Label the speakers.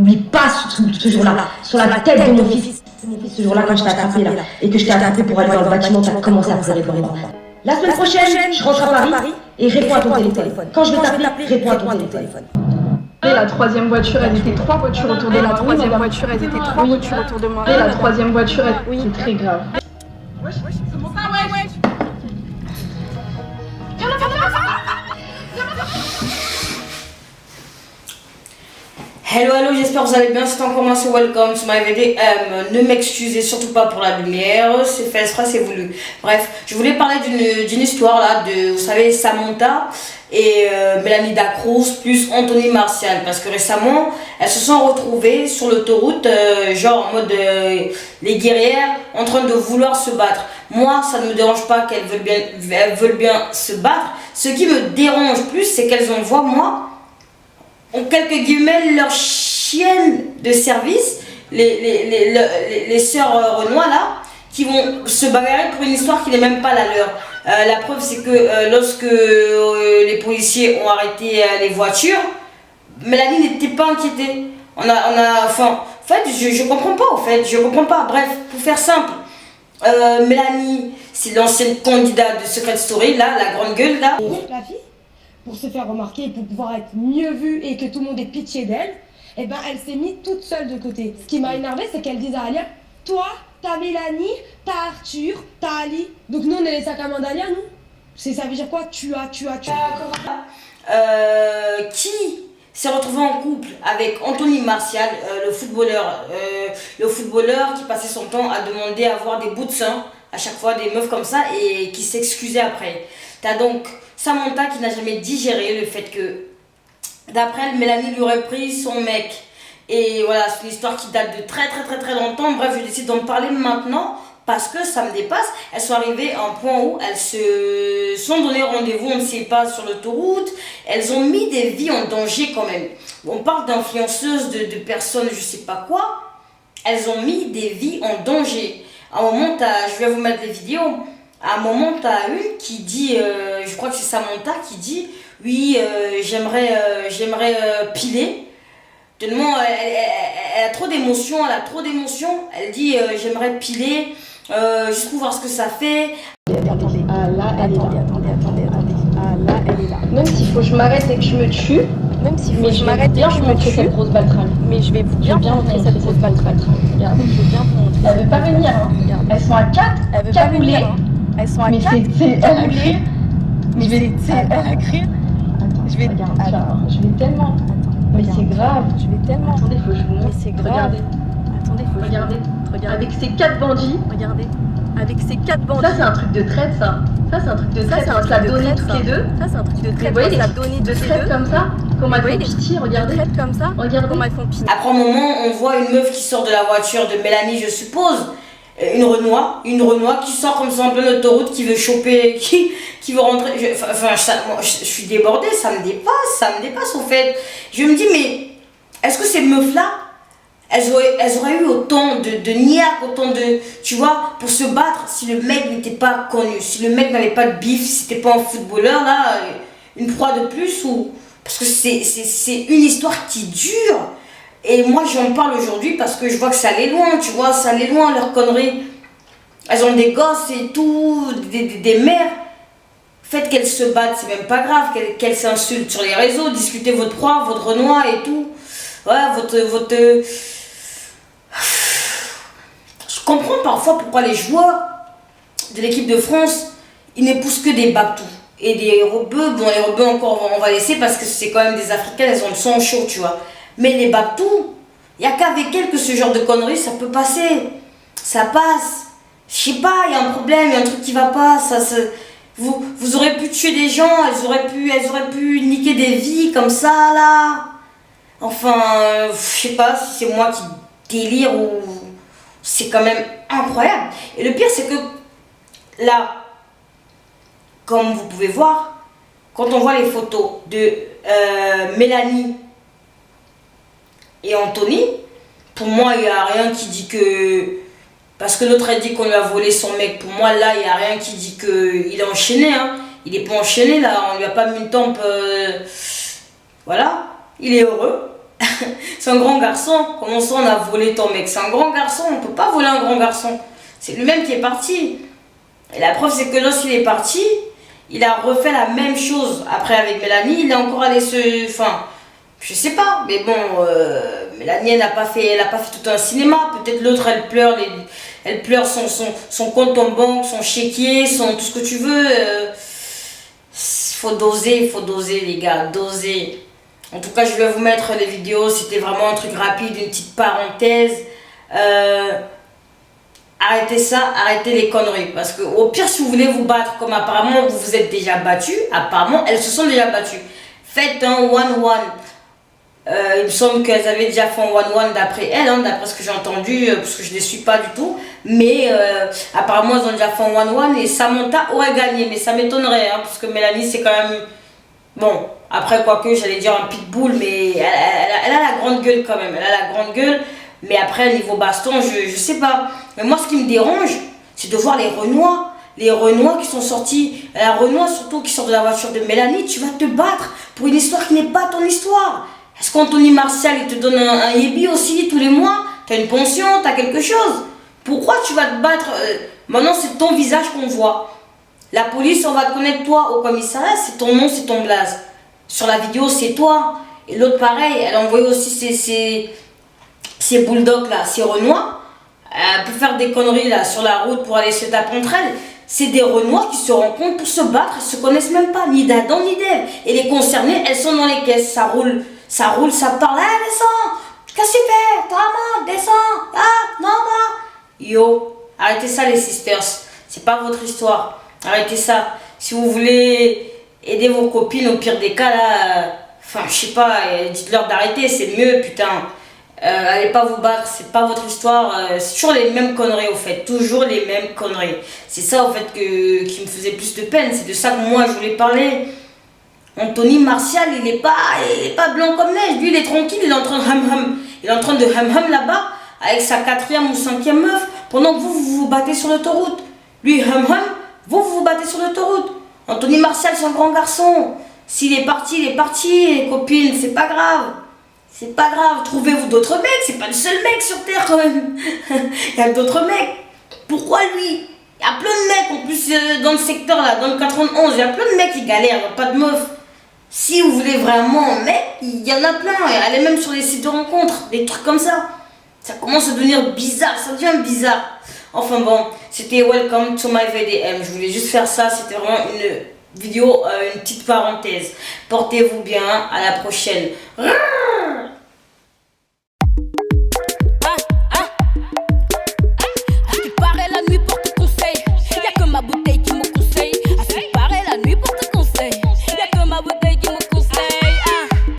Speaker 1: N'oublie pas ce jour-là, sur la tête de mon fils. Mon fils, ce jour-là, quand je t'ai attrapé là, et que je t'ai attrapé pour aller dans le bâtiment, t'as commencé à pleurer pour moi. La semaine prochaine, je rentre à Paris et réponds à ton téléphone. Quand je vais t'appeler, réponds à ton téléphone.
Speaker 2: Et la troisième voiture, elles étaient 3 voitures autour de moi.
Speaker 3: La troisième voiture, elles étaient 3 voitures autour de moi.
Speaker 2: Et la troisième voiture, c'est très grave.
Speaker 4: Hello, hello, j'espère que vous allez bien. C'est encore moi, c'est Welcome to my VDM. Ne m'excusez surtout pas pour la lumière, c'est fait exprès, c'est voulu. Bref, je voulais parler d'une histoire là de, vous savez, Samantha et Mélanie Dacruz plus Anthony Martial. Parce que récemment, elles se sont retrouvées sur l'autoroute, genre en mode les guerrières en train de vouloir se battre. Moi, ça ne me dérange pas qu'elles veulent bien se battre. Ce qui me dérange plus, c'est qu'elles envoient, moi, en quelques guillemets, leurs chiennes de service, les sœurs Renoir là, qui vont se bagarrer pour une histoire qui n'est même pas la leur. La preuve, c'est que lorsque les policiers ont arrêté les voitures, Mélanie n'était pas inquiétée. Enfin, en fait, je comprends pas, en fait, je comprends pas. Bref, pour faire simple, Mélanie, c'est l'ancienne candidate de Secret Story, là, la grande gueule, là.
Speaker 5: La fille, pour se faire remarquer, pour pouvoir être mieux vue et que tout le monde ait pitié d'elle, eh ben, elle s'est mise toute seule de côté. Ce qui m'a énervé, c'est qu'elle disait à Alia, toi, t'as Mélanie, t'as Arthur, t'as Ali. Donc nous, on est les sacs à main d'Alia, nous. Ça veut dire quoi? Tu as.
Speaker 4: Qui s'est retrouvé en couple avec Anthony Martial, le footballeur qui passait son temps à demander à avoir des bouts de seins, à chaque fois des meufs comme ça, et qui s'excusait après. T'as donc Samantha qui n'a jamais digéré le fait que, d'après elle, Mélanie lui aurait pris son mec. Et voilà, c'est une histoire qui date de très longtemps. Bref, je décide d'en parler maintenant parce que ça me dépasse. Elles sont arrivées à un point où elles se sont donné rendez-vous, on ne sait pas, sur l'autoroute. Elles ont mis des vies en danger quand même. On parle d'influenceuses, de personnes, je sais pas quoi. Elles ont mis des vies en danger. À un moment, je vais vous mettre les vidéos. À un moment, tu as une qui dit, je crois que c'est Samantha qui dit, oui, j'aimerais piler. Tellement elle a trop d'émotions, elle dit, j'aimerais piler, juste pour voir ce que ça fait.
Speaker 2: Attendez, ah là, elle est là. Ah là, elle est là. Même s'il faut que je m'arrête et que je me tue, je m'arrête et que je me tue, cette grosse baltringue. Mais je vais bien montrer cette grosse baltringue. Regarde, je vais bien vous montrer. Elle veut pas venir, hein. Elles sont à 4, cagoulées. Elles sont à 4, cagoulées. Mais elle a crié. Je vais tellement. Mais c'est grave. Je vais tellement. Attendez, faut que je vous montre. Mais c'est grave. Regardez. Attendez, faut que regardez. Avec ces 4 bandits. Regardez. Avec ces 4 bandits. Ça, c'est un truc de traite, ça. Ça, c'est un truc de traite. Ça, donné toutes les deux. Ça, c'est un truc de traite. Vous voyez, ça donné de traite comme ça. Comme elles font pitié, regardez. Traite comme ça. Regardez. Comme elles font pitié.
Speaker 4: Après un moment, on voit une meuf qui sort de la voiture de Mélanie, je suppose. Une Renoir qui sort comme ça en pleine autoroute, qui veut choper, qui veut rentrer. Je suis débordée, ça me dépasse au fait. Je me dis, mais est-ce que ces meufs-là, elles auraient eu autant de niaque, autant de, tu vois, pour se battre si le mec n'était pas connu, si le mec n'avait pas de bif, si c'était pas un footballeur, là, une proie de plus, ou. Parce que c'est une histoire qui dure. Et moi j'en parle aujourd'hui parce que je vois que ça allait loin, tu vois, ça allait loin leurs conneries. Elles ont des gosses et tout, des mères. Faites qu'elles se battent, c'est même pas grave, qu'elles s'insultent sur les réseaux, discutez votre proie, votre Renoir et tout. Ouais, votre... Je comprends parfois pourquoi les joueurs de l'équipe de France, ils n'épousent que des Babtou. Et des rebeux, bon les rebeux encore on va laisser parce que c'est quand même des Africaines, elles ont le sang chaud, tu vois. Mais les Babtou, il n'y a qu'avec elles que ce genre de conneries, ça peut passer. Ça passe. Je sais pas, il y a un problème, il y a un truc qui va pas. Vous aurez pu tuer des gens, elles auraient pu niquer des vies comme ça, là. Enfin, je sais pas si c'est moi qui délire ou... C'est quand même incroyable. Et le pire, c'est que là, comme vous pouvez voir, quand on voit les photos de Mélanie et Anthony, pour moi, il n'y a rien qui dit que... Parce que l'autre a dit qu'on lui a volé son mec. Pour moi, là, il n'y a rien qui dit qu'il est enchaîné. Hein. Il n'est pas enchaîné, là. On lui a pas mis une tempe... Voilà. Il est heureux. C'est un grand garçon. Comment ça on a volé ton mec? C'est un grand garçon, on peut pas voler un grand garçon. C'est lui-même qui est parti. Et la preuve c'est que lorsqu'il est parti, il a refait la même chose. Après avec Mélanie, il est encore allé se... Enfin, je sais pas, mais bon, Mélanie elle n'a pas fait tout un cinéma. Peut-être l'autre elle pleure son compte en banque, son chéquier, tout ce que tu veux. Faut doser les gars, doser. En tout cas, je vais vous mettre les vidéos. C'était vraiment un truc rapide, une petite parenthèse. Arrêtez ça, arrêtez les conneries. Parce que au pire, si vous voulez vous battre, comme apparemment vous vous êtes déjà battu, apparemment elles se sont déjà battues. Faites un one-one. Il me semble qu'elles avaient déjà fait un one-one d'après elles, hein, d'après ce que j'ai entendu, parce que je ne les suis pas du tout. Mais apparemment, elles ont déjà fait un one-one et Samantha aurait gagné. Mais ça m'étonnerait, hein, parce que Mélanie, c'est quand même... Bon, après, quoique, j'allais dire un pitbull, mais elle a la grande gueule quand même. Elle a la grande gueule, mais après, niveau baston, je sais pas. Mais moi, ce qui me dérange, c'est de voir les Renois. Les Renois qui sont sortis, la Renoir surtout qui sort de la voiture de Mélanie, tu vas te battre pour une histoire qui n'est pas ton histoire. Est-ce qu'Anthony Martial, il te donne un yébi aussi tous les mois? T'as une pension, t'as quelque chose? Pourquoi tu vas te battre? Maintenant, c'est ton visage qu'on voit. La police, on va te connaître toi au commissariat, c'est ton nom, c'est ton blaze. Sur la vidéo, c'est toi. Et l'autre, pareil, elle a envoyé aussi ces bulldogs là, ces Renois. Elle peut faire des conneries là sur la route pour aller se taper entre elles. C'est des Renois qui se rencontrent pour se battre, elles se connaissent même pas, ni d'Adam ni d'Ève. Et les concernées, elles sont dans les caisses, ça roule, ça parle. Eh, descends! Qu'est-ce que tu fais? Toi, maman, descends! Ah, non, non! Yo, arrêtez ça les sisters, c'est pas votre histoire. Arrêtez ça. Si vous voulez aider vos copines, au pire des cas là, enfin je sais pas, dites-leur d'arrêter, c'est mieux, putain. Allez pas vous battre, c'est pas votre histoire, c'est toujours les mêmes conneries au fait, toujours les mêmes conneries. C'est ça au fait qui me faisait plus de peine, c'est de ça que moi je voulais parler. Anthony Martial, il est pas blanc comme neige, lui il est tranquille, il est en train de ham-ham. Il est en train de ham-ham là-bas, avec sa 4e ou 5e meuf, pendant que vous battez sur l'autoroute. Lui ham-ham, vous battez sur l'autoroute. Anthony Martial, c'est un grand garçon. S'il est parti, il est parti, les copines, c'est pas grave. C'est pas grave, trouvez-vous d'autres mecs, c'est pas le seul mec sur Terre quand même. Il y a d'autres mecs. Pourquoi lui? Il y a plein de mecs, en plus dans le secteur là, dans le 91, il y a plein de mecs qui galèrent, il n'y a pas de meufs. Si vous voulez vraiment un mec, il y en a plein, et allez même sur les sites de rencontres, des trucs comme ça. Ça commence à devenir bizarre, ça devient bizarre. Enfin bon, c'était Welcome to my VDM, je voulais juste faire ça, c'était vraiment une vidéo, une petite parenthèse. Portez-vous bien, à la prochaine.